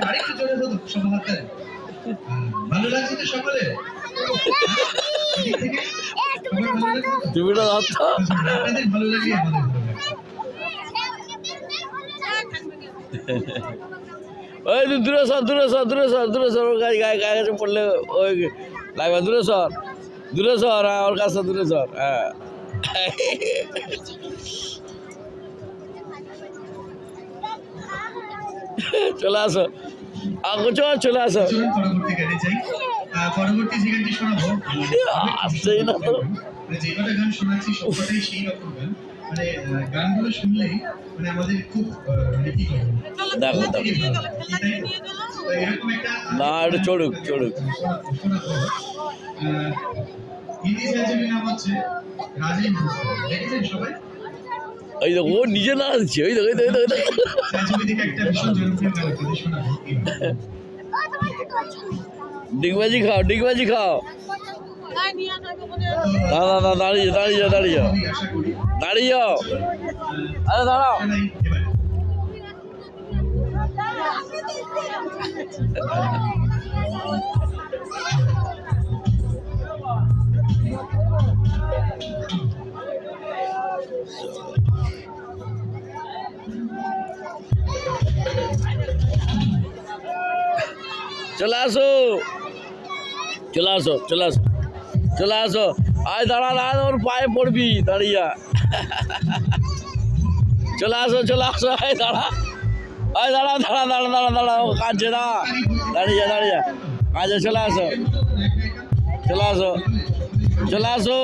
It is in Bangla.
আরেকটু জোরে বলুন সবার হাতে। ভালো লাগছে তো সকলে? টিভিটা ধরতো আপনাদের ভালো লাগে আমাদের ভালো লাগে। ওই দূরে সর দূরে সর দূরে সর দূরে সর ওর গায়ে গায়ে গায়ে কাছে পড়লে ওই লাগবে দূরে সর হ্যাঁ ওর কাছে দূরে সর হ্যাঁ চলে আসো চলে আসো চলুন পরবর্তী গানে যাই। পরবর্তী যে গানটি শোনাবো আসছেই না তো যে কটা গান শোনাচ্ছি সবকটাই সেই রকম গান। মানে গানগুলো শুনলেই মানে আমাদের খুব মানে কি করবো দেখো এরকম একটা না একটু চড়ুক হিন্দি সাহায্যের নাম হচ্ছে রাজা হিন্দুস্তান। দেখেছেন সবাই? ওই দেখো ও নিজে না দিচ্ছে ওই দেখো সাহায্য থেকে একটা ভীষণ জনপ্রিয় গান আপনাদের শোনাবো। ডিগবাজি খাও না দাঁড়িয়ে যাও আমি আশা করি দাঁড়িয়ে যাও আরে দাঁড়াও এবার চলে আসো আয় দাঁড়া ওর পায়ে পড়বি দাঁড়িয়া চলে আসো আয় দাঁড়া ও কাঁদছে না দাঁড়িয়ে কাঁদছে চলে আসো